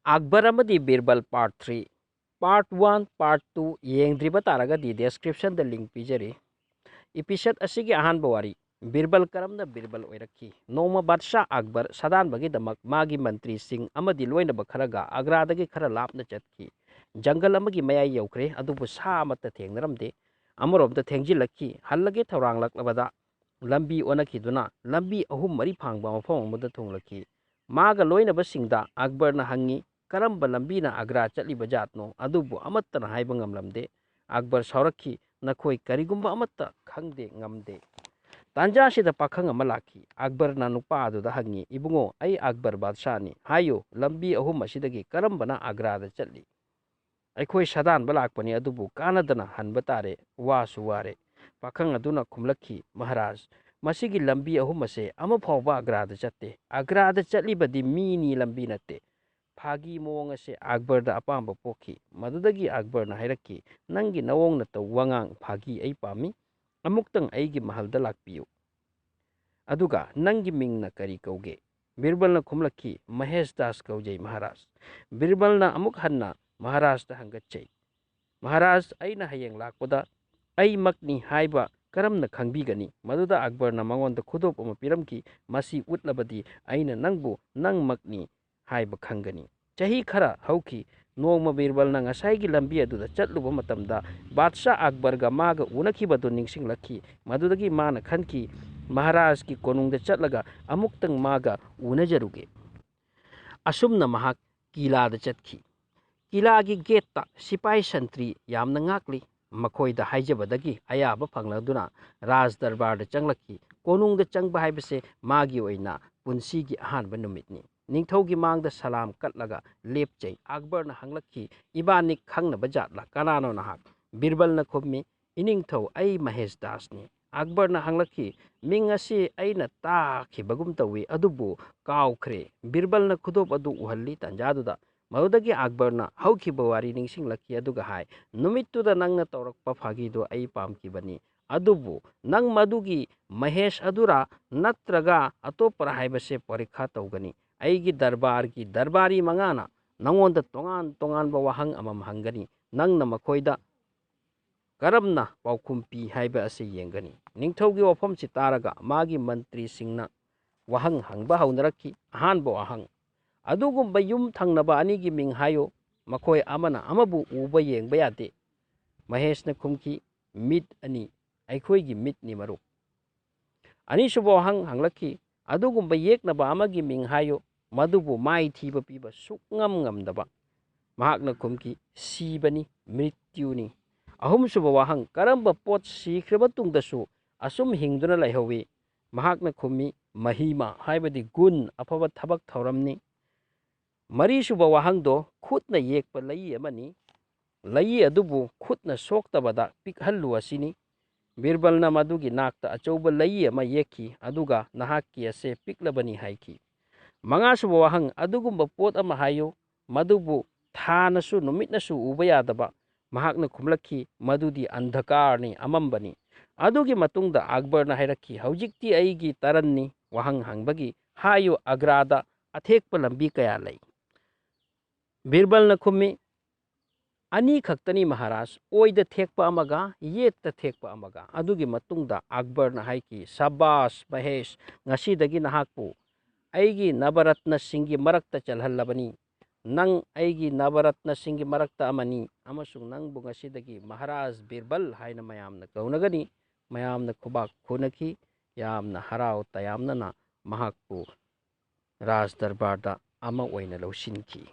अकबर अमदी Birbal part 3 part 1 part 2 येंद्रिबा तारगदी डिस्क्रिप्शन द लिंक पिजरी एपिसोड असिगी अहानबा वारी बीरबल करमना बीरबल ओइरखी नोमा बादशाह अकबर सदानबगी दमक मागी मंत्री सिंह अमदी लोइनबा खरगा आग्रादगी खरा लापना चतकी जंगल अमगी मयाई यौखरे अदुबु सा अमत्ता थेंगनरमदे अमरोमदा थेंजिलखी हल्लगे थौरांगलकलबदा लंबी ओनखीदुना लंबी अहुम मरी फांगबा मफम अमदा थोंगलखी मागा लोइनबा सिंगदा अकबरना हंगी करम्बा लंबीना आग्रा चलीबा जातनो अदुबु अमत्तना हाइबा ngamlamde अकबर सौरखी नखोई करिगुंबा अमत्ता खंगदे ngamde तांजा सिदा पाखंग अमा लाखी अकबर ना नुपा अदुदा हंगी इबुंगो आई अकबर बादशाहनी हायो लंबी अहुम असिदगी करम्बना आग्रादा चली अखोई सदान बलाकपनी अदुबु कानदना हनबा तारे वासु वारे पाखंग अदुना खुमलखी महाराज मसिगी लंबी अहुम असे अमा फावबा आग्रादा चत्ते आग्रादा चलीबदी मीनी लंबी नत्ते फागी मोंग असे अकबर अपाम पोखी मदुदगी अकबर हैरकी नंगी नवोंग न तो वांगांग फागी आई पामी अमुक्तंग आईगी महलदा लाकपियो अदुगा नंगी मिंग न करी कौगे बीरबल न खुमलखी महेश दास कौजई महाराज बीरबल न अमुक हन्ना महाराज ता हंगच्चई महाराज अइना हयेंग लाकपदा आई मकनी हाइबा करमना खंगबीगनी मदुदा अकबर न मंगोंदा खुदोप अमा पिरमकी मसी उतलबदी अइना नंगबु नंग मकनी हाइबा खंगनी चही खरा हौकी नोंग बीरबल न ngसाई लंबी अदुदा चटलुबा मतमदा बादशाह अकबर गा मागा उनखीबदो निंगसिंगलखी मदुदगी माना खनकी महाराज की कोनुंगदा चटलगा अमुक्तंग मागा उनजरुगे असुमना महाक किलादा चटखी किलागी गेटता सिपाही संतरी यामना ngakli मखोइदा हाइजबदगी अयाबा फंगलदुना राज दरबारदा चंगलखी कोनुंगदा चंगबा हाइबसे मागी ओइना पुंसीगी अहानबा नुमितनी निंगथौगी मांगदा सलाम कटलगा लेपचै अकबर न हंगलखी इबानी खंगनबा जातला कनानो नहाक बीरबल न खुममी इनिंगथौ आई महेश दासनी अकबर न हंगलखी मिंग असी अइना ताखिबगुम तवी अदुबु काउखरे बीरबल न खुदोप अदु उहल्ली तंजादुदा मदुदगी अकबर न हौखिबा वारी निंगसिंगलखी अदुगा हाय नुमित्तुदा नंगना तौरकपा फागीदो आई पामखिबनी अदुबु नंग मदुगी महेश अदुरा नत्रगा अतोपरा हाइबसे परीक्षा तौगनी अईगी दरबार की दरबारी मंगाना नंगोंदा तोंगान तोंगानबा वाहंग अमम हंगनी नंगना मखोइदा करमना पाउखुम पी हाइबा असे येंगनी निंगथौगी वफम सि तारगा मागी मंत्री सिंगना वाहंग हंगबा हौनरखी अहानबा वाहंग अदुगुंबा युम थंगनबा अनिगी मिंग हायो मखोय अमना अमबु उबा येंगबा यादे महेशना खुमकी मित अनि अखोइगी मितनी मरु अनिसुबा वाहंग हंगलखी अदुगुंबा येकनबा अमगी मिंग हायो मदुबु माई थीबा पीबा सुक्ngam ngamdaba mahakna khumki sibani mrityuni ahumsuba wahang karamba pot sikraba tungdasu asum hingduna laihawi mahakna khummi mahima haibadi gun afaba thabak thauramni marisuba wahangdo khutna yekpa lai amani lai adubu khutna soktabada pikhallu asini बीरबलना मदुगी नाकता अचौब लई अमा येखी अदुगा नहाकी असे पिकलबनी हाइकी मंगासुब वाहंग अदुगुंबा पोत अमा हायो मदुबु थानसु नुमितनसु उबा यादबा महाकना खुमलखी मदुदी अंधकारनी अमंबनी अदुगी मतुंगदा अकबरना हैरखी हौजिक्ति अईगी तरन्नी वाहंग हंगबगी हायो अग्रादा अथेकप लंबी कया लई बीरबलना खुम्मी अनी खक्तनी महाराज ओइद थेकपा अमगा येत थेकपा अमगा अदुगी मतुंगदा अकबरना हाइकी शाबाश महेश ngasiदगी नहाकपु अईगी नवरत्न सिंगी मरक्ता चलहल्लबनी नंग अईगी नवरत्न सिंगी मरक्ता अमनी अमसुंग नंगबु ngasiदगी महाराज बीरबल हाइना मयामना कौनगनी मयामना खुबाक खुनखी यामना हराव तयामना महाकपु राज दरबारदा अमा ओइना लौसिनखी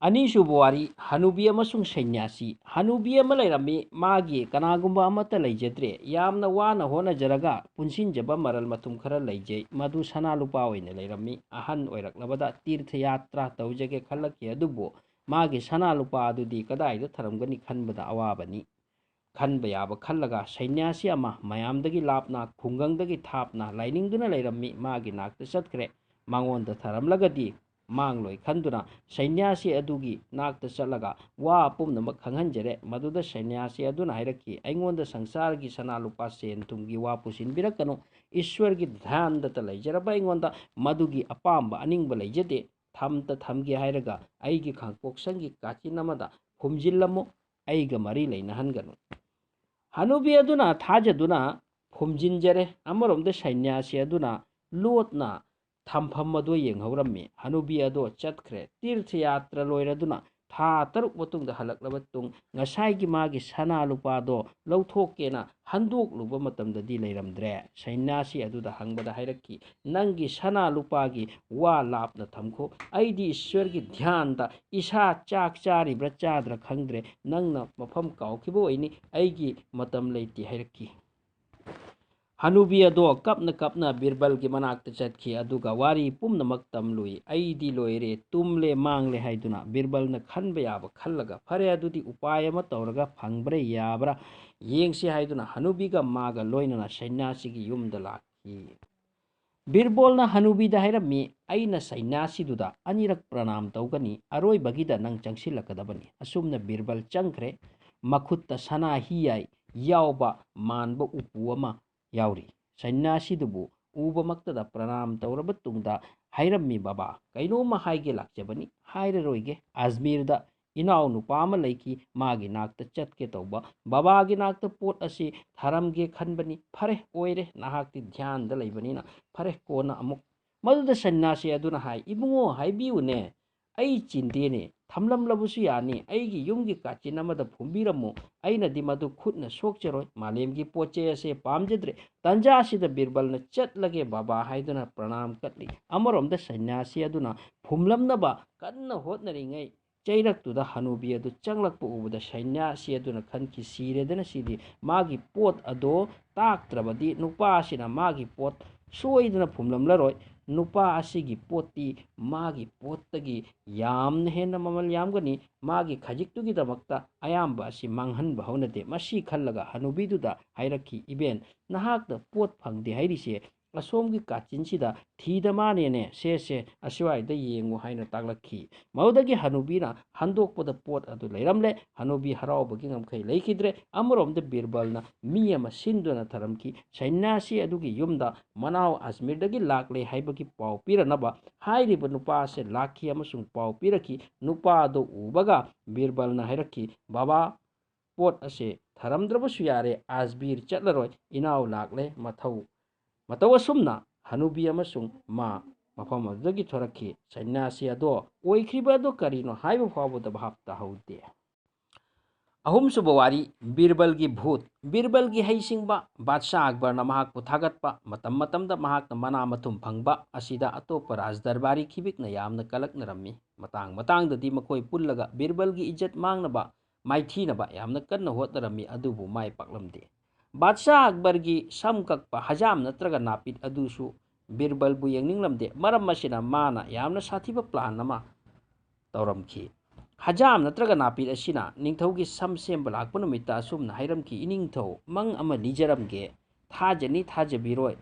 अनीसुब वारी हनुबी अमसुंग सन्यासी हनुबी अमा लैरम्मी मागी कनागुंबा अमता लैजद्रे यामना वाना होनजरगा पुनसिनजबा मरल मतुम खरा लैजै मधु सना लुपा ओइना लैरम्मी अहन ओइरक्लबदा तीर्थ यात्रा तौजगे खल्लकी अदुबो मागी सना लुपा अदुदी कदाइदा थरमगनी खनबदा अवाबनी खनबा याबा खल्लगा सन्यासी अमा मयामदगी लापना खुंगंगदगी थापना लाइनिंगदुना लैरम्मी मागी नाकता चतखरे मांगोंदा थरमलगदी मांगलोय खंदुना सन्यासी अदुगी नाकता चलगा वा पुमनमक खंगहंजरे मदुदा सन्यासी अदुना हैरकी अइंगोंदा संसार की सना लुपा सेन तुमगी वा पुसिनबिरकनो ईश्वर की ध्यान दता लैजरबा अइंगोंदा मदुगी अपाम्बा अनिंगबा लैजदे ꯊꯝꯇ ꯊꯝꯒꯦ ꯍꯥꯏꯔꯒ ꯑꯩꯒꯤ ꯈꯥꯡꯄꯣꯛꯁꯪꯒꯤ ꯀꯥꯆꯤꯟ ꯑꯃꯗ ꯐꯨꯝꯖꯤꯜꯂꯝꯃꯨ, ꯑꯩꯒ ꯃꯔꯤ ꯂꯩꯅꯍꯟꯒꯅꯨ꯫ ꯍꯅꯨꯕꯤ ꯑꯗꯨꯅ ꯊꯥꯖꯗꯨꯅ ꯐꯨꯝꯖꯤꯟꯖꯔꯦ꯫ ꯑꯃꯔꯣꯝꯗ ꯁꯩꯅ꯭ꯌꯥꯁꯤ ꯑꯗꯨꯅ ꯂꯣꯠꯅ ꯊꯝꯐꯝ ꯑꯗꯨ ꯌꯦꯡꯍꯧꯔꯝꯃꯤ꯫ ꯍꯅꯨꯕꯤ ꯑꯗꯣ ꯆꯠꯈ꯭ꯔꯦ꯫ ꯇꯤꯔꯊ ꯌꯥꯇ꯭ꯔꯥ ꯂꯣꯏꯔꯗꯨꯅ ꯊꯥ 6 ꯃꯇꯨꯡꯗ ꯍꯜꯂꯛꯂꯕ ꯇꯨꯡ ꯉꯁꯥꯏꯒꯤ ꯃꯥꯒꯤ ꯁꯅꯥ ꯂꯨꯄꯥꯗꯣ ꯂꯧꯊꯣꯛꯀꯦꯅ ꯍꯟꯗꯣꯛꯂꯨꯕ ꯃꯇꯝꯗꯗꯤ ꯂꯩꯔꯝꯗ꯭ꯔꯦ꯫ ꯁꯩꯅ꯭ꯌꯥꯁꯤ ꯑꯗꯨꯗ ꯍꯪꯕꯗ ꯍꯥꯏꯔꯛꯈꯤ, ꯅꯪꯒꯤ ꯁꯅꯥ ꯂꯨꯄꯥꯒꯤ ꯋꯥ ꯂꯥꯞꯅ ꯊꯝꯈꯣ, ꯑꯩꯗꯤ ꯏꯁ꯭ꯋꯔꯒꯤ ꯙ꯭ꯌꯥꯟꯗ ꯏꯁꯥ ꯆꯥꯛ ꯆꯥꯔꯤꯕ꯭ꯔꯥ ꯆꯥꯗ꯭ꯔꯥ ꯈꯪꯗ꯭ꯔꯦ, ꯅꯪꯅ ꯃꯐꯝ ꯀꯥꯎꯈꯤꯕ ꯑꯣꯏꯅꯤ, ꯑꯩꯒꯤ ꯃꯇꯝ ꯂꯩꯇꯦ ꯍꯥꯏꯔꯛꯈꯤ꯫ ꯍꯅꯨꯕꯤ ꯑꯗꯣ ꯀꯞꯅ ꯀꯞꯅ ꯕꯤꯔꯕꯜꯒꯤ ꯃꯅꯥꯛꯇ ꯆꯠꯈꯤ ꯑꯗꯨꯒ ꯋꯥꯔꯤ ꯄꯨꯝꯅꯃꯛ ꯇꯝꯂꯨꯏ꯫ ꯑꯩꯗꯤ ꯂꯣꯏꯔꯦ, ꯇꯨꯝꯂꯦ ꯃꯥꯡꯂꯦ ꯍꯥꯏꯗꯨꯅ ꯕꯤꯔꯕꯜꯅ ꯈꯟꯕ ꯌꯥꯕ ꯈꯜꯂꯒ ꯐꯔꯦ ꯑꯗꯨꯗꯤ ꯎꯄꯥꯏ ꯑꯃ ꯇꯧꯔꯒ ꯐꯪꯕ꯭ꯔꯥ ꯌꯥꯕ꯭ꯔꯥ ꯌꯦꯡꯁꯤ ꯍꯥꯏꯗꯨꯅ ꯍꯅꯨꯕꯤꯒ ꯃꯥꯒ ꯂꯣꯏꯅꯅ ꯁꯩꯅ꯭ꯌꯥꯁꯤꯒꯤ ꯌꯨꯝꯗ ꯂꯥꯛꯈꯤ꯫ ꯕꯤꯔꯕꯣꯜꯅ ꯍꯅꯨꯕꯤꯗ ꯍꯥꯏꯔꯝꯃꯤ, ꯑꯩꯅ ꯁꯩꯅ꯭ꯌꯥꯁꯤꯗꯨꯗ ꯑꯅꯤꯔꯛ ꯄ꯭ꯔꯅꯥꯝ ꯇꯧꯒꯅꯤ, ꯑꯔꯣꯏꯕꯒꯤꯗ ꯅꯪ ꯆꯪꯁꯤꯜꯂꯛꯀꯗꯕꯅꯤ꯫ ꯑꯁꯨꯝꯅ ꯕꯤꯔꯕꯜ ꯆꯪꯈ꯭ꯔꯦ꯫ ꯃꯈꯨꯠꯇ ꯁꯅꯥ ꯍꯤꯌꯥꯏ ꯌꯥꯎꯕ ꯃꯥꯟꯕ ꯎꯄꯨ ꯑꯃ ꯌꯥꯎꯔꯤ꯫ ꯁꯩꯅ꯭ꯌꯥꯁꯤꯗꯨꯕꯨ ꯎꯕꯃꯛꯇꯗ ꯄ꯭ꯔꯅꯥꯝ ꯇꯧꯔꯕ ꯇꯨꯡꯗ ꯍꯥꯏꯔꯝꯃꯤ, ꯕꯕꯥ, ꯀꯩꯅꯣꯝꯃ ꯍꯥꯏꯒꯦ ꯂꯥꯛꯆꯕꯅꯤ꯫ ꯍꯥꯏꯔꯔꯣꯏꯒꯦ, ꯑꯖꯃꯤꯔꯗ ꯏꯅꯥꯎ ꯅꯨꯄꯥ ꯑꯃ ꯂꯩꯈꯤ, ꯃꯥꯒꯤ ꯅꯥꯛꯇ ꯆꯠꯀꯦ ꯇꯧꯕ, ꯕꯕꯥꯒꯤ ꯅꯥꯛꯇ ꯄꯣꯠ ꯑꯁꯤ ꯊꯥꯔꯝꯒꯦ ꯈꯟꯕꯅꯤ꯫ ꯐꯔꯦ, ꯑꯣꯏꯔꯦ, ꯅꯍꯥꯛꯇꯤ ꯙ꯭ꯌꯥꯟꯗ ꯂꯩꯕꯅꯤꯅ ꯐꯔꯦ, ꯀꯣꯟꯅ ꯑꯃꯨꯛ꯫ ꯃꯗꯨꯗ ꯁꯟꯅ꯭ꯌꯥꯁꯤ ꯑꯗꯨꯅ ꯍꯥꯏ, ꯏꯕꯨꯡꯉꯣ, ꯍꯥꯏꯕꯤꯌꯨꯅꯦ, ꯑꯩ ꯆꯤꯟꯗꯦꯅꯦ, ꯊꯝꯂꯝꯂꯕꯁꯨ ꯌꯥꯅꯤ, ꯑꯩꯒꯤ ꯌꯨꯝꯒꯤ ꯀꯥꯆꯤꯟ ꯑꯃꯗ ꯐꯨꯝꯕꯤꯔꯝꯃꯨ, ꯑꯩꯅꯗꯤ ꯃꯗꯨ ꯈꯨꯠꯅ ꯁꯣꯛꯆꯔꯣꯏ, ꯃꯥꯂꯦꯝꯒꯤ ꯄꯣꯠ ꯆꯩ ꯑꯁꯦ ꯄꯥꯝꯖꯗ꯭ꯔꯦ꯫ ꯇꯟꯖꯥꯁꯤꯗ ꯕꯤꯔꯕꯜꯅ ꯆꯠꯂꯒꯦ ꯕꯕꯥ ꯍꯥꯏꯗꯨꯅ ꯄ꯭ꯔꯅꯥꯝ ꯀꯠꯂꯤ꯫ ꯑꯃꯔꯣꯝꯗ ꯁꯟꯅ꯭ꯌꯥꯁꯤ ꯑꯗꯨꯅ ꯐꯨꯝꯂꯝꯅꯕ ꯀꯟꯅ ꯍꯣꯠꯅꯔꯤꯉꯩ ꯆꯩꯔꯛꯇꯨꯗ ꯍꯅꯨꯕꯤ ꯑꯗꯨ ꯆꯪꯂꯛꯄ ꯎꯕꯗ ꯁꯟꯅ꯭ꯌꯥꯁꯤ ꯑꯗꯨꯅ ꯈꯟꯈꯤ, ꯁꯤꯔꯦꯗꯅ ꯁꯤꯗꯤ, ꯃꯥꯒꯤ ꯄꯣꯠ ꯑꯗꯣ ꯇꯥꯛꯇ꯭ꯔꯕꯗꯤ ꯅꯨꯄꯥ ꯑꯁꯤꯅ ꯃꯥꯒꯤ ꯄꯣꯠ ꯁꯣꯏꯗꯅ ꯐꯨꯝꯂꯝꯂꯔꯣꯏ꯫ ꯅꯨꯄꯥ ꯑꯁꯤꯒꯤ ꯄꯣꯠꯇꯤ ꯃꯥꯒꯤ ꯄꯣꯠꯇꯒꯤ ꯌꯥꯝꯅ ꯍꯦꯟꯅ ꯃꯃꯜ ꯌꯥꯝꯒꯅꯤ, ꯃꯥꯒꯤ ꯈꯖꯤꯛꯇꯨꯒꯤꯗꯃꯛꯇ ꯑꯌꯥꯝꯕ ꯑꯁꯤ ꯃꯥꯡꯍꯟꯕ ꯍꯧꯅꯗꯦ꯫ ꯃꯁꯤ ꯈꯜꯂꯒ ꯍꯅꯨꯕꯤꯗꯨꯗ ꯍꯥꯏꯔꯛꯈꯤ, ꯏꯕꯦꯟ, ꯅꯍꯥꯛꯅ ꯄꯣꯠ ꯐꯪꯗꯦ ꯍꯥꯏꯔꯤꯁꯦ ꯑꯁꯣꯝꯒꯤ ꯀꯥꯆꯤꯟꯁꯤꯗ ꯊꯤꯗ ꯃꯥꯅꯦꯅꯦ, ꯁꯦ ꯑꯁ꯭ꯋꯥꯏꯗ ꯌꯦꯡꯉꯨ ꯍꯥꯏꯅ ꯇꯥꯛꯂꯛꯈꯤ꯫ ꯃꯗꯨꯗꯒꯤ ꯍꯅꯨꯕꯤꯅ ꯍꯟꯗꯣꯛꯄꯗ ꯄꯣꯠ ꯑꯗꯨ ꯂꯩꯔꯝꯂꯦ꯫ ꯍꯅꯨꯕꯤ ꯍꯔꯥꯎꯕꯒꯤ ꯉꯝꯈꯩ ꯂꯩꯈꯤꯗ꯭ꯔꯦ꯫ ꯑꯃꯔꯣꯝꯗ ꯕꯤꯔꯕꯜꯅ ꯃꯤ ꯑꯃ ꯁꯤꯟꯗꯨꯅ ꯊꯔꯝꯈꯤ, ꯁꯟꯅ꯭ꯌꯥꯁꯤ ꯑꯗꯨꯒꯤ ꯌꯨꯝꯗ ꯃꯅꯥꯎ ꯑꯖꯃꯤꯔꯗꯒꯤ ꯂꯥꯛꯂꯦ ꯍꯥꯏꯕꯒꯤ ꯄꯥꯎ ꯄꯤꯔꯅꯕ꯫ ꯍꯥꯏꯔꯤꯕ ꯅꯨꯄꯥ ꯑꯁꯤ ꯂꯥꯛꯈꯤ ꯑꯃꯁꯨꯡ ꯄꯥꯎ ꯄꯤꯔꯛꯈꯤ꯫ ꯅꯨꯄꯥ ꯑꯗꯨ ꯎꯕꯒ ꯕꯤꯔꯕꯜꯅ ꯍꯥꯏꯔꯛꯈꯤ, ꯕꯕꯥ, ꯄꯣꯠ ꯑꯁꯤ ꯊꯔꯝꯗ꯭ꯔꯕꯁꯨ ꯌꯥꯔꯦ, ꯑꯖꯃꯤꯔ ꯆꯠꯂꯔꯣꯏ, ꯏꯅꯥꯎ ꯂꯥꯛꯂꯦ, ꯃꯇꯧ ꯑꯁꯨꯝꯅ ꯍꯅꯨꯕꯤ ꯑꯃꯁꯨꯡ ꯃꯥ ꯃꯐꯝ ꯑꯗꯨꯗꯒꯤ ꯊꯣꯔꯛꯈꯤ꯫ ꯁꯟꯅ꯭ꯌꯥꯁꯤ ꯑꯗꯣ ꯑꯣꯏꯈ꯭ꯔꯤꯕ ꯑꯗꯨ ꯀꯔꯤꯅꯣ ꯍꯥꯏꯕ ꯐꯥꯎꯕꯗ ꯚꯥꯞ ꯇꯥꯍꯧꯗꯦ꯫ ꯑꯍꯨꯝꯁꯨꯕ ꯋꯥꯔꯤ, ꯕꯤꯔꯕꯜꯒꯤ ꯚꯨꯠ꯫ ꯕꯤꯔꯕꯜꯒꯤ ꯍꯩꯁꯤꯡꯕ ꯕꯥꯗꯁꯥ ꯑꯛꯕꯔꯅ ꯃꯍꯥꯛꯄꯨ ꯊꯥꯒꯠꯄ ꯃꯇꯝꯗ ꯃꯍꯥꯛꯅ ꯃꯅꯥ ꯃꯊꯨꯝ ꯐꯪꯕ ꯑꯁꯤꯗ ꯑꯇꯣꯞꯄ ꯔꯥꯖꯗꯔꯕꯥꯔꯤ ꯈꯤꯕꯤꯛꯅ ꯌꯥꯝꯅ ꯀꯂꯛꯅꯔꯝꯃꯤ꯫ ꯃꯇꯥꯡꯗꯗꯤ ꯃꯈꯣꯏ ꯄꯨꯜꯂꯒ ꯕꯤꯔꯕꯜꯒꯤ ꯏꯖꯠ ꯃꯥꯡꯅꯕ, ꯃꯥꯏꯊꯤꯅꯕ ꯌꯥꯝꯅ ꯀꯟꯅ ꯍꯣꯠꯅꯔꯝꯃꯤ, ꯑꯗꯨꯕꯨ ꯃꯥꯏ ꯄꯥꯛꯂꯝꯗꯦ꯫ ꯕꯥꯗꯁꯥ ꯑꯛꯕꯔꯒꯤ ꯁꯝ ꯀꯛꯄ ꯍꯖꯥꯝ ꯅꯠꯇ꯭ꯔꯒ ꯅꯥꯄꯤꯠ ꯑꯗꯨꯁꯨ ꯕꯤꯔꯕꯜꯕꯨ ꯌꯦꯡꯅꯤꯡꯂꯝꯗꯦ꯫ ꯃꯔꯝ ꯑꯁꯤꯅ ꯃꯥꯅ ꯌꯥꯝꯅ ꯁꯥꯊꯤꯕ ꯄ꯭ꯂꯥꯟ ꯑꯃ ꯇꯧꯔꯝꯈꯤ꯫ ꯍꯖꯥꯝ ꯅꯠꯇ꯭ꯔꯒ ꯅꯥꯄꯤꯠ ꯑꯁꯤꯅ ꯅꯤꯡꯊꯧꯒꯤ ꯁꯝ ꯁꯦꯝꯕ ꯂꯥꯛꯄ ꯅꯨꯃꯤꯠꯇ ꯑꯁꯨꯝꯅ ꯍꯥꯏꯔꯝꯈꯤ, ꯏꯅꯤꯡꯊꯧ, ꯃꯪ ꯑꯃ ꯂꯤꯖꯔꯝꯒꯦ, ꯊꯥꯖꯅꯤ ꯊꯥꯖꯕꯤꯔꯣꯏ,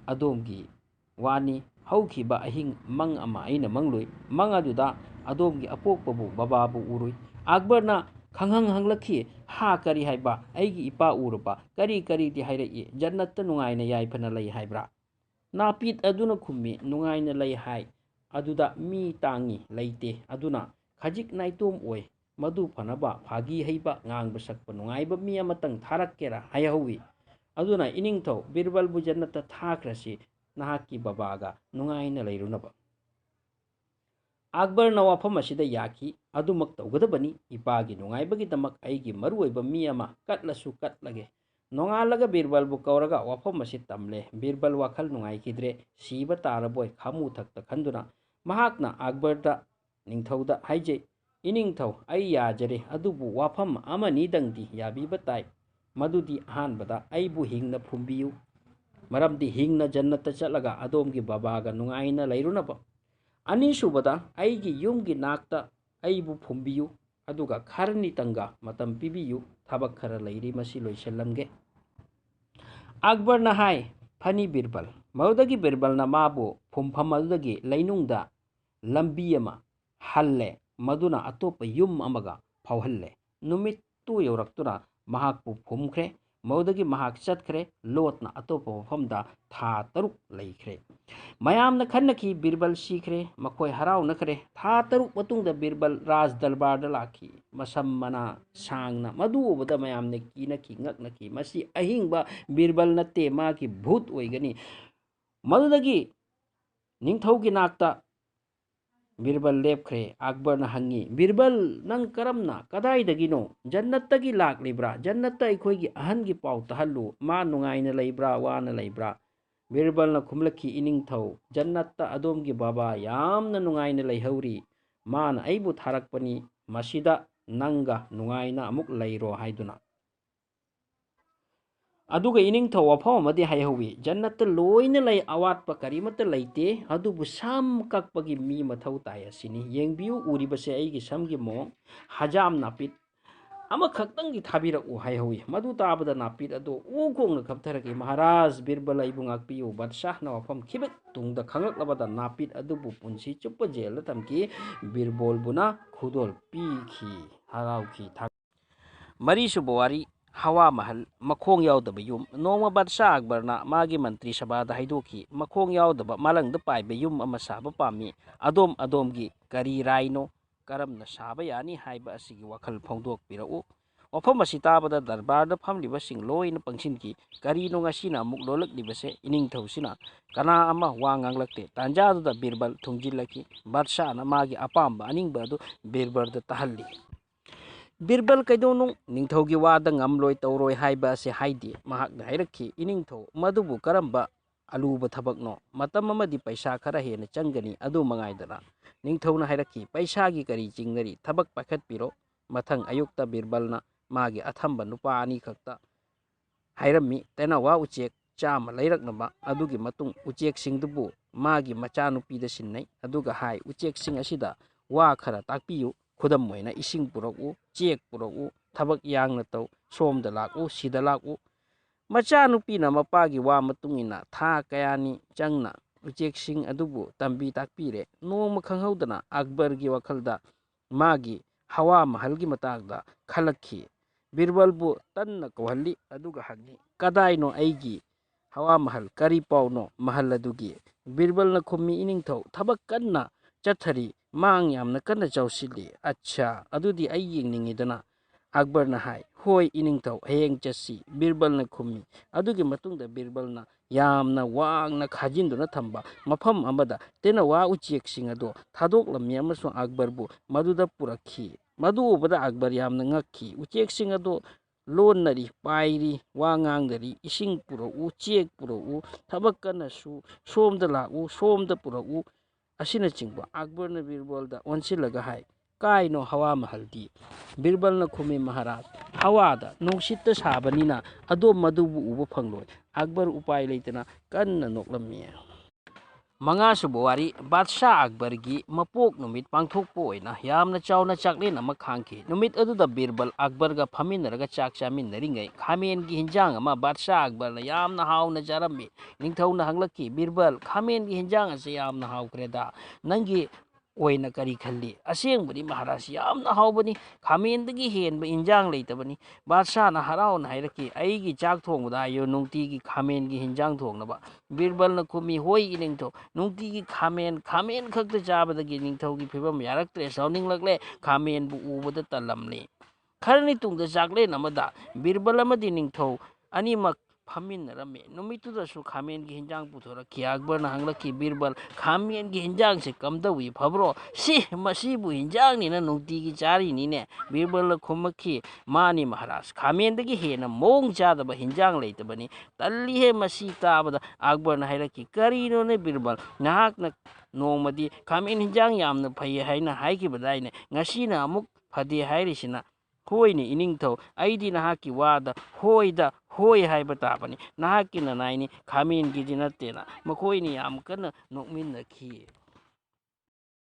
ꯑꯗꯣꯝꯒꯤ ꯋꯥꯅꯤ, ꯍꯧꯈꯤꯕ ꯑꯍꯤꯡ ꯃꯪ ꯑꯃ ꯑꯩꯅ ꯃꯪꯂꯨꯏ, ꯃꯪ ꯑꯗꯨꯗ ꯑꯗꯣꯝꯒꯤ ꯑꯄꯣꯛꯄꯕꯨ, ꯕꯕꯥꯕꯨ ꯎꯔꯨꯏ꯫ ꯑꯛꯕꯔꯅ ꯈꯪꯍꯪ ꯍꯪꯂꯛꯈꯤ, ꯍꯥ, ꯀꯔꯤ ꯍꯥꯏꯕ, ꯑꯩꯒꯤ ꯏꯄꯥ ꯎꯔꯕ, ꯀꯔꯤꯗꯤ ꯍꯥꯏꯔꯛꯏ, ꯖꯟꯅꯠꯇ ꯅꯨꯡꯉꯥꯏꯅ ꯌꯥꯏꯐꯅ ꯂꯩ ꯍꯥꯏꯕ꯭ꯔꯥ? ꯅꯥꯄꯤꯠ ꯑꯗꯨꯅ ꯈꯨꯝꯃꯤ, ꯅꯨꯡꯉꯥꯏꯅ ꯂꯩ ꯍꯥꯏ, ꯑꯗꯨꯗ ꯃꯤ ꯇꯥꯡꯉꯤ, ꯂꯩꯇꯦ, ꯑꯗꯨꯅ ꯈꯖꯤꯛ ꯅꯥꯏꯇꯣꯝ ꯑꯣꯏ, ꯃꯗꯨ ꯐꯅꯕ ꯐꯥꯒꯤ ꯍꯩꯕ, ꯉꯥꯡꯕ ꯁꯛꯄ ꯅꯨꯡꯉꯥꯏꯕ ꯃꯤ ꯑꯃꯇꯪ ꯊꯥꯔꯛꯀꯦꯔꯥ ꯍꯥꯏꯍꯧꯋꯤ꯫ ꯑꯗꯨꯅ ꯏꯅꯤꯡꯊꯧ, ꯕꯤꯔꯕꯜꯕꯨ ꯖꯟꯅꯠꯇ ꯊꯥꯈ꯭ꯔꯁꯤ, ꯅꯍꯥꯛꯀꯤ ꯕꯕꯥꯒ ꯅꯨꯡꯉꯥꯏꯅ ꯂꯩꯔꯨꯅꯕ꯫ ꯑꯛꯕꯔꯅ ꯋꯥꯐꯝ ꯑꯁꯤꯗ ꯌꯥꯈꯤ꯫ ꯑꯗꯨꯃꯛ ꯇꯧꯒꯗꯕꯅꯤ, ꯏꯄꯥꯒꯤ ꯅꯨꯡꯉꯥꯏꯕꯒꯤꯗꯃꯛ ꯑꯩꯒꯤ ꯃꯔꯨꯑꯣꯏꯕ ꯃꯤ ꯑꯃ ꯀꯠꯂꯁꯨ ꯀꯠꯂꯒꯦ꯫ ꯅꯣꯡꯉꯥꯜꯂꯒ ꯕꯤꯔꯕꯜꯕꯨ ꯀꯧꯔꯒ ꯋꯥꯐꯝ ꯑꯁꯤ ꯇꯝꯂꯦ꯫ ꯕꯤꯔꯕꯜ ꯋꯥꯈꯜ ꯅꯨꯡꯉꯥꯏꯈꯤꯗ꯭ꯔꯦ꯫ ꯁꯤꯕ ꯇꯥꯔꯕꯣꯏ ꯈꯥꯃꯨꯊꯛꯇ ꯈꯟꯗꯨꯅ ꯃꯍꯥꯛꯅ ꯑꯛꯕꯔꯗ, ꯅꯤꯡꯊꯧꯗ ꯍꯥꯏꯖꯩ, ꯏꯅꯤꯡꯊꯧ, ꯑꯩ ꯌꯥꯖꯔꯦ, ꯑꯗꯨꯕꯨ ꯋꯥꯐꯝ ꯑꯃꯅꯤꯗꯪꯗꯤ ꯌꯥꯕꯤꯕ ꯇꯥꯏ꯫ ꯃꯗꯨꯗꯤ ꯑꯍꯥꯟꯕꯗ ꯑꯩꯕꯨ ꯍꯤꯡꯅ ꯐꯨꯝꯕꯤꯌꯨ, ꯃꯔꯝꯗꯤ ꯍꯤꯡꯅ ꯖꯟꯅꯠꯇ ꯆꯠꯂꯒ ꯑꯗꯣꯝꯒꯤ ꯕꯕꯥꯒ ꯅꯨꯡꯉꯥꯏꯅ ꯂꯩꯔꯨꯅꯕ꯫ ꯑꯅꯤꯁꯨꯕꯗ ꯑꯩꯒꯤ ꯌꯨꯝꯒꯤ ꯅꯥꯛꯇ ꯑꯩꯕꯨ ꯐꯨꯝꯕꯤꯌꯨ, ꯑꯗꯨꯒ ꯈꯔꯅꯤꯇꯪꯒ ꯃꯇꯝ ꯄꯤꯕꯤꯌꯨ, ꯊꯕꯛ ꯈꯔ ꯂꯩꯔꯤ, ꯃꯁꯤ ꯂꯣꯏꯁꯤꯜꯂꯝꯒꯦ꯫ ꯑꯛꯕꯔꯅ ꯍꯥꯏ, ꯐꯅꯤ ꯕꯤꯔꯕꯜ꯫ ꯃꯗꯨꯗꯒꯤ ꯕꯤꯔꯕꯜꯅ ꯃꯥꯕꯨ ꯐꯨꯝꯐꯝ ꯑꯗꯨꯗꯒꯤ ꯂꯩꯅꯨꯡꯗ ꯂꯝꯕꯤ ꯑꯃ ꯍꯜꯂꯦ, ꯃꯗꯨꯅ ꯑꯇꯣꯞꯄ ꯌꯨꯝ ꯑꯃꯒ ꯐꯥꯎꯍꯜꯂꯦ꯫ ꯅꯨꯃꯤꯠꯇꯨ ꯌꯧꯔꯛꯇꯨꯅ ꯃꯍꯥꯛꯄꯨ ꯐꯨꯝꯈ꯭ꯔꯦ꯫ ꯃꯧꯗꯒꯤ ꯃꯍꯥꯛ ꯆꯠꯈ꯭ꯔꯦ ꯂꯣꯠꯅ ꯑꯇꯣꯞꯄ ꯃꯐꯝꯗ ꯊꯥ 3 ꯂꯩꯈ꯭ꯔꯦ ꯃꯌꯥꯝꯅ ꯈꯟꯅꯈꯤ ꯕꯤꯔꯕꯜ ꯁꯤꯈ꯭ꯔꯦ ꯃꯈꯣꯏ ꯍꯔꯥꯎꯅꯈ꯭ꯔꯦ ꯊꯥ 3 ꯃꯇꯨꯡꯗ ꯕꯤꯔꯕꯜ ꯔꯥꯖ ꯗꯔꯕꯥꯔꯗ ꯂꯥꯛꯈꯤ ꯃꯁꯝ ꯃꯅꯥ ꯁꯥꯡꯅ ꯃꯗꯨ ꯎꯕꯗ ꯃꯌꯥꯝꯅ ꯀꯤꯅꯈꯤ ꯉꯛꯅꯈꯤ ꯃꯁꯤ ꯑꯍꯤꯡꯕ ꯕꯤꯔꯕꯜ ꯅꯠꯇꯦ ꯃꯥꯒꯤ ꯚꯨꯠ ꯑꯣꯏꯒꯅꯤ ꯃꯗꯨꯗꯒꯤ ꯅꯤꯡꯊꯧꯒꯤ ꯅꯥꯛꯇ ꯕꯤꯔꯕꯜ ꯂꯦꯞꯈ꯭ꯔꯦ ꯑꯛꯕꯔꯅ ꯍꯪꯉꯤ ꯕꯤꯔꯕꯜ ꯅꯪ ꯀꯔꯝꯅ ꯀꯗꯥꯏꯗꯒꯤꯅꯣ ꯖꯟꯅꯠꯇꯒꯤ ꯂꯥꯛꯂꯤꯕ꯭ꯔꯥ ꯖꯟꯅꯠꯇ ꯑꯩꯈꯣꯏꯒꯤ ꯑꯍꯟꯒꯤ ꯄꯥꯎ ꯇꯥꯍꯜꯂꯨ ꯃꯥ ꯅꯨꯡꯉꯥꯏꯅ ꯂꯩꯕ꯭ꯔꯥ ꯋꯥꯅ ꯂꯩꯕ꯭ꯔꯥ ꯕꯤꯔꯕꯜꯅ ꯈꯨꯝꯂꯛꯈꯤ ꯏꯅꯤꯡꯊꯧ ꯖꯟꯅꯠꯇ ꯑꯗꯣꯝꯒꯤ ꯕꯥꯕꯥ ꯌꯥꯝꯅ ꯅꯨꯡꯉꯥꯏꯅ ꯂꯩꯍꯧꯔꯤ ꯃꯥꯅ ꯑꯩꯕꯨ ꯊꯥꯔꯛꯄꯅꯤ ꯃꯁꯤꯗ ꯅꯪꯒ ꯅꯨꯡꯉꯥꯏꯅ ꯑꯃꯨꯛ ꯂꯩꯔꯣ ꯍꯥꯏꯗꯨꯅ ꯑꯗꯨꯒ ꯏꯅꯤꯡꯊꯧ ꯋꯥꯐꯝ ꯑꯃꯗꯤ ꯍꯥꯏꯍꯧꯋꯤ ꯖꯟꯅꯠꯇ ꯂꯣꯏꯅ ꯂꯩ ꯑꯋꯥꯠꯄ ꯀꯔꯤꯃꯠꯇ ꯂꯩꯇꯦ ꯑꯗꯨꯕꯨ ꯁꯝ ꯀꯛꯄꯒꯤ ꯃꯤ ꯃꯊꯧ ꯇꯥꯏ ꯑꯁꯤꯅꯤ ꯌꯦꯡꯕꯤꯌꯨ ꯎꯔꯤꯕꯁꯦ ꯑꯩꯒꯤ ꯁꯝꯒꯤ ꯃꯑꯣꯡ ꯍꯖꯥꯝ ꯅꯥꯄꯤꯠ ꯑꯃꯈꯛꯇꯪꯗꯤ ꯊꯥꯕꯤꯔꯛꯎ ꯍꯥꯏꯍꯧꯋꯤ ꯃꯗꯨ ꯇꯥꯕꯗ ꯅꯥꯄꯤꯠ ꯑꯗꯨ ꯎꯈꯣꯡꯅ ꯀꯞꯊꯔꯛꯈꯤ ꯃꯍꯥꯔꯥꯖ ꯕꯤꯔꯕꯜ ꯑꯩꯕꯨ ꯉꯥꯛꯄꯤꯌꯨ ꯕꯥꯗꯁꯥꯍꯅ ꯋꯥꯐꯝ ꯈꯤꯕ ꯇꯨꯡꯗ ꯈꯪꯂꯛꯂꯕꯗ ꯅꯥꯄꯤꯠ ꯑꯗꯨꯕꯨ ꯄꯨꯟꯁꯤ ꯆꯨꯞꯄ ꯖꯦꯜꯗ ꯊꯝꯈꯤ ꯕꯤꯔꯕꯜꯕꯨꯅ ꯈꯨꯗꯣꯜ ꯄꯤꯈꯤ ꯍꯔꯥꯎꯈꯤ ꯃꯔꯤꯁꯨꯕ ꯋꯥꯔꯤ ꯍꯋꯥ ꯃꯍꯜ ꯃꯈꯣꯡ ꯌꯥꯎꯗꯕ ꯌꯨꯝ ꯅꯣꯡꯃ ꯕꯥꯗꯁꯥꯍ ꯑꯛꯕꯔꯅ ꯃꯥꯒꯤ ꯃꯟꯇ꯭ꯔꯤ ꯁꯚꯥꯗ ꯍꯥꯏꯗꯣꯛꯈꯤ ꯃꯈꯣꯡ ꯌꯥꯎꯗꯕ ꯃꯥꯂꯪꯗ ꯄꯥꯏꯕ ꯌꯨꯝ ꯑꯃ ꯁꯥꯕ ꯄꯥꯝꯃꯤ ꯑꯗꯣꯝꯒꯤ ꯀꯔꯤ ꯔꯥꯏꯅꯣ ꯀꯔꯝꯅ ꯁꯥꯕ ꯌꯥꯅꯤ ꯍꯥꯏꯕ ꯑꯁꯤꯒꯤ ꯋꯥꯈꯜ ꯐꯣꯡꯗꯣꯛꯄꯤꯔꯛꯎ ꯋꯥꯐꯝ ꯑꯁꯤ ꯇꯥꯕꯗ ꯗꯔꯕꯥꯔꯗ ꯐꯝꯂꯤꯕꯁꯤꯡ ꯂꯣꯏꯅ ꯄꯪꯁꯤꯟꯈꯤ ꯀꯔꯤꯅꯣ ꯉꯁꯤꯅ ꯑꯃꯨꯛ ꯂꯣꯜꯂꯛꯂꯤꯕꯁꯦ ꯏꯅꯤꯡꯊꯧꯁꯤꯅ ꯀꯅꯥ ꯑꯃ ꯋꯥ ꯉꯥꯡꯂꯛꯇꯦ ꯇꯥꯟꯖꯥꯗꯨꯗ ꯕꯤꯔꯕꯜ ꯊꯨꯡꯖꯤꯜꯂꯛꯈꯤ ꯕꯥꯗꯁꯥꯍꯅ ꯃꯥꯒꯤ ꯑꯄꯥꯝꯕ ꯑꯅꯤꯡꯕ ꯑꯗꯨ ꯕꯤꯔꯕꯜꯗ ꯇꯥꯍꯜꯂꯤ ꯕꯤꯔꯕꯜ ꯀꯩꯗꯧꯅꯨꯡ ꯅꯤꯡꯊꯧꯒꯤ ꯋꯥꯗ ꯉꯝꯂꯣꯏ ꯇꯧꯔꯣꯏ ꯍꯥꯏꯕ ꯑꯁꯤ ꯍꯥꯏꯗꯦ ꯃꯍꯥꯛꯅ ꯍꯥꯏꯔꯛꯈꯤ ꯏꯅꯤꯡꯊꯧ ꯃꯗꯨꯕꯨ ꯀꯔꯝꯕ ꯑꯂꯨꯕ ꯊꯕꯛꯅꯣ ꯃꯇꯝ ꯑꯃꯗꯤ ꯄꯩꯁꯥ ꯈꯔ ꯍꯦꯟꯅ ꯆꯪꯒꯅꯤ ꯑꯗꯨ ꯃꯉꯥꯏꯗꯅ ꯅꯤꯡꯊꯧꯅ ꯍꯥꯏꯔꯛꯈꯤ ꯄꯩꯁꯥꯒꯤ ꯀꯔꯤ ꯆꯤꯡꯅꯔꯤ ꯊꯕꯛ ꯄꯥꯏꯈꯠꯄꯤꯔꯣ ꯃꯊꯪ ꯑꯌꯨꯛꯇ ꯕꯤꯔꯕꯜꯅ ꯃꯥꯒꯤ ꯑꯊꯝꯕ ꯅꯨꯄꯥ ꯑꯅꯤ ꯈꯛꯇ ꯍꯥꯏꯔꯝꯃꯤ ꯇꯦꯅꯋꯥ ꯎꯆꯦꯛ 100 ꯂꯩꯔꯛꯅꯕ ꯑꯗꯨꯒꯤ ꯃꯇꯨꯡ ꯎꯆꯦꯛꯁꯤꯡꯗꯨꯕꯨ ꯃꯥꯒꯤ ꯃꯆꯥꯅꯨꯄꯤꯗ ꯁꯤꯟꯅꯩ ꯑꯗꯨꯒ ꯍꯥꯏ ꯎꯆꯦꯛꯁꯤꯡ ꯑꯁꯤꯗ ꯋꯥ ꯈꯔ ꯇꯥꯛꯄꯤꯌꯨ ꯈꯨꯗꯝ ꯑꯣꯏꯅ ꯏꯁꯤꯡ ꯄꯨꯔꯛꯎ ꯆꯦꯛ ꯄꯨꯔꯛꯎ ꯊꯕꯛ ꯌꯥꯡꯅ ꯇꯧ ꯁꯣꯝꯗ ꯂꯥꯛꯎ ꯁꯤꯗ ꯂꯥꯛꯎ ꯃꯆꯥꯅꯨꯄꯤꯅ ꯃꯄꯥꯒꯤ ꯋꯥ ꯃꯇꯨꯡ ꯏꯟꯅ ꯊꯥ ꯀꯌꯥꯅꯤ ꯆꯪꯅ ꯎꯆꯦꯛꯁꯤꯡ ꯑꯗꯨꯕꯨ ꯇꯝꯕꯤ ꯇꯥꯛꯄꯤꯔꯦ ꯅꯣꯡꯃ ꯈꯪꯍꯧꯗꯅ ꯑꯛꯕꯔꯒꯤ ꯋꯥꯈꯜꯗ ꯃꯥꯒꯤ ꯍꯋꯥ ꯃꯍꯜꯒꯤ ꯃꯇꯥꯡꯗ ꯈꯜꯂꯛꯈꯤ ꯕꯤꯔꯕꯜꯕꯨ ꯇꯟꯅ ꯀꯧꯍꯜꯂꯤ ꯑꯗꯨꯒ ꯍꯪꯉꯤ ꯀꯗꯥꯏꯅꯣ ꯑꯩꯒꯤ ꯍꯋꯥ ꯃꯍꯜ ꯀꯔꯤ ꯄꯥꯎꯅꯣ ꯃꯍꯜ ꯑꯗꯨꯒꯤ ꯕꯤꯔꯕꯜꯅ ꯈꯨꯝꯃꯤ ꯏꯅꯤꯡꯊꯧ ꯊꯕꯛ ꯀꯟꯅ ꯆꯠꯊꯔꯤ ꯃꯥꯡ ꯌꯥꯝꯅ ꯀꯟꯅ ꯆꯥꯎꯁꯤꯜꯂꯤ ꯑꯠꯁꯥ ꯑꯗꯨꯗꯤ ꯑꯩ ꯌꯦꯡꯅꯤꯡꯉꯤꯗꯅ ꯑꯛꯕꯔꯅ ꯍꯥꯏ ꯍꯣꯏ ꯏꯅꯤꯡꯊꯧ ꯍꯌꯦꯡ ꯆꯠꯁꯤ ꯕꯤꯔꯕꯜꯅ ꯈꯨꯝꯃꯤ ꯑꯗꯨꯒꯤ ꯃꯇꯨꯡꯗ ꯕꯤꯔꯕꯜꯅ ꯌꯥꯝꯅ ꯋꯥꯡꯅ ꯈꯥꯖꯤꯟꯗꯨꯅ ꯊꯝꯕ ꯃꯐꯝ ꯑꯃꯗ ꯇꯦꯅꯋꯥ ꯎꯆꯦꯛꯁꯤꯡ ꯑꯗꯨ ꯊꯥꯗꯣꯛꯂꯝꯃꯤ ꯑꯃꯁꯨꯡ ꯑꯛꯕꯔꯕꯨ ꯃꯗꯨꯗ ꯄꯨꯔꯛꯈꯤ ꯃꯗꯨ ꯎꯕꯗ ꯑꯛꯕꯔ ꯌꯥꯝꯅ ꯉꯛꯈꯤ ꯎꯆꯦꯛꯁꯤꯡ ꯑꯗꯨ ꯂꯣꯟꯅꯔꯤ ꯄꯥꯏꯔꯤ ꯋꯥ ꯉꯥꯡꯅꯔꯤ ꯏꯁꯤꯡ ꯄꯨꯔꯛꯎ ꯆꯦꯛ ꯄꯨꯔꯛꯎ ꯊꯕꯛ ꯀꯟꯅ ꯁꯨ ꯁꯣꯝꯗ ꯂꯥꯛꯎ ꯁꯣꯝꯗ ꯄꯨꯔꯛꯎ ꯑꯁꯤꯅꯆꯤꯡꯕ ꯑꯛꯕꯔꯅ ꯕꯤꯔꯕꯜꯗ ꯑꯣꯟꯁꯤꯜꯂꯒ ꯍꯥꯏ ꯀꯥꯏꯅꯣ ꯍꯋꯥ ꯃꯍꯜꯗꯤ ꯕꯤꯔꯕꯜꯅ ꯈꯨꯝꯃꯤ ꯃꯍꯥꯔꯥꯖ ꯍꯋꯥꯗ ꯅꯨꯡꯁꯤꯠꯇ ꯁꯥꯕꯅꯤꯅ ꯑꯗꯣꯝ ꯃꯗꯨꯕꯨ ꯎꯕ ꯐꯪꯂꯣꯏ ꯑꯛꯕꯔ ꯎꯄꯥꯏ ꯂꯩꯇꯅ ꯀꯟꯅ ꯅꯣꯛꯂꯝꯃꯤ ꯃꯉꯥꯁꯨꯕ ꯋꯥꯔꯤ ꯕꯥꯗꯁꯥꯍ ꯑꯛꯕꯔꯒꯤ ꯃꯄꯣꯛ ꯅꯨꯃꯤꯠ ꯄꯥꯡꯊꯣꯛꯄ ꯑꯣꯏꯅ ꯌꯥꯝꯅ ꯆꯥꯎꯅ ꯆꯥꯛꯂꯦꯟ ꯑꯃ ꯈꯥꯡꯈꯤ ꯅꯨꯃꯤꯠ ꯑꯗꯨꯗ ꯕꯤꯔꯕꯜ ꯑꯛꯕꯔꯒ ꯐꯝꯃꯤꯟꯅꯔꯒ ꯆꯥꯛ ꯆꯥꯃꯤꯟꯅꯔꯤꯉꯩ ꯈꯥꯃꯦꯟꯒꯤ ꯍꯤꯟꯖꯥꯡ ꯑꯃ ꯕꯥꯗꯁꯥꯍ ꯑꯛꯕꯔꯅ ꯌꯥꯝꯅ ꯍꯥꯎꯅ ꯆꯥꯔꯝꯃꯤ ꯅꯤꯡꯊꯧꯅ ꯍꯪꯂꯛꯈꯤ ꯕꯤꯔꯕꯜ ꯈꯥꯃꯦꯟꯒꯤ ꯍꯤꯟꯖꯥꯡ ꯑꯁꯤ ꯌꯥꯝꯅ ꯍꯥꯎꯈ꯭ꯔꯦꯗ ꯅꯪꯒꯤ ꯑꯣꯏꯅ ꯀꯔꯤ ꯈꯜꯂꯤ ꯑꯁꯦꯡꯕꯗꯤ ꯃꯍꯥꯔꯥꯖ ꯌꯥꯝꯅ ꯍꯥꯎꯕꯅꯤ ꯈꯥꯃꯦꯟꯗꯒꯤ ꯍꯦꯟꯕ ꯏꯟꯖꯥꯡ ꯂꯩꯇꯕꯅꯤ ꯕꯥꯗꯁꯥꯍꯅ ꯍꯔꯥꯎꯅ ꯍꯥꯏꯔꯛꯈꯤ ꯑꯩꯒꯤ ꯆꯥꯛ ꯊꯣꯡꯕꯗ ꯍꯥꯏꯌꯨ ꯅꯨꯡꯇꯤꯒꯤ ꯈꯥꯃꯦꯟꯒꯤ ꯍꯤꯟꯖꯥꯡ ꯊꯣꯡꯅꯕ ꯕꯤꯔꯕꯜꯅ ꯈꯨꯝꯃꯤ ꯍꯣꯏ ꯏꯅꯤꯡꯊꯧ ꯅꯨꯡꯇꯤꯒꯤ ꯈꯥꯃꯦꯟ ꯈꯛꯇ ꯆꯥꯕꯗꯒꯤ ꯅꯤꯡꯊꯧꯒꯤ ꯐꯤꯕꯝ ꯌꯥꯔꯛꯇ꯭ꯔꯦ ꯁꯥꯎꯅꯤꯡꯂꯛꯂꯦ ꯈꯥꯃꯦꯟꯕꯨ ꯎꯕꯗ ꯇꯜꯂꯝꯂꯦ ꯈꯔꯅꯤ ꯇꯨꯡꯗ ꯆꯥꯛꯂꯦꯟ ꯑꯃꯗ ꯕꯤꯔꯕꯜ ꯑꯃꯗꯤ ꯅꯤꯡꯊꯧ ꯑꯅꯤꯃꯛ ꯐꯝꯃꯤꯟꯅꯔꯝꯃꯤ ꯅꯨꯃꯤꯠꯇꯨꯗꯁꯨ ꯈꯥꯃꯦꯟꯒꯤ ꯍꯤꯟꯖꯥꯡ ꯄꯨꯊꯣꯔꯛꯈꯤ ꯑꯛꯕꯔꯅ ꯍꯪꯂꯛꯈꯤ ꯕꯤꯔꯕꯜ ꯈꯥꯃꯦꯟꯒꯤ ꯍꯤꯟꯖꯥꯡꯁꯦ ꯀꯝꯗꯧꯏ ꯐꯕ꯭ꯔꯣ ꯃꯁꯤꯕꯨ ꯍꯤꯟꯖꯥꯡꯅꯤꯅ ꯅꯨꯡꯇꯤꯒꯤ ꯆꯥꯔꯤꯅꯤꯅꯦ ꯕꯤꯔꯕꯜꯅ ꯈꯨꯝꯃꯛꯈꯤ ꯃꯥꯅꯤ ꯃꯍꯥꯔꯥꯖ ꯈꯥꯃꯦꯟꯗꯒꯤ ꯍꯦꯟꯅ ꯃꯑꯣꯡ ꯆꯥꯗꯕ ꯍꯤꯟꯖꯥꯡ ꯂꯩꯇꯕꯅꯤ ꯇꯜꯂꯤꯍꯦ ꯃꯁꯤ ꯇꯥꯕꯗ ꯑꯛꯕꯔꯅ ꯍꯥꯏꯔꯛꯈꯤ ꯀꯔꯤꯅꯣꯅꯦ ꯕꯤꯔꯕꯜ ꯅꯍꯥꯛꯅ ꯅꯣꯡꯃꯗꯤ ꯈꯥꯃꯦꯟ ꯍꯤꯟꯖꯥꯡ ꯌꯥꯝꯅ ꯐꯩ ꯍꯥꯏꯅ ꯍꯥꯏꯈꯤꯕꯗꯥꯏꯅꯦ ꯉꯁꯤꯅ ꯑꯃꯨꯛ ꯐꯗꯦ ꯍꯥꯏꯔꯤꯁꯤꯅ ꯍꯣꯏꯅꯦ ꯏꯅꯤꯡꯊꯧ ꯑꯩꯗꯤ ꯅꯍꯥꯛꯀꯤ ꯋꯥꯗ ꯍꯣꯏꯗ ꯍꯣꯏ ꯍꯥꯏꯕ ꯇꯥꯕꯅꯤ ꯅꯍꯥꯛꯀꯤ ꯅꯅꯥꯏꯅꯤ ꯈꯥꯃꯦꯟꯒꯤꯗꯤ ꯅꯠꯇꯦꯅ ꯃꯈꯣꯏꯅꯤ ꯌꯥꯝ ꯀꯟꯅ ꯅꯣꯛꯃꯤꯟꯅꯈꯤ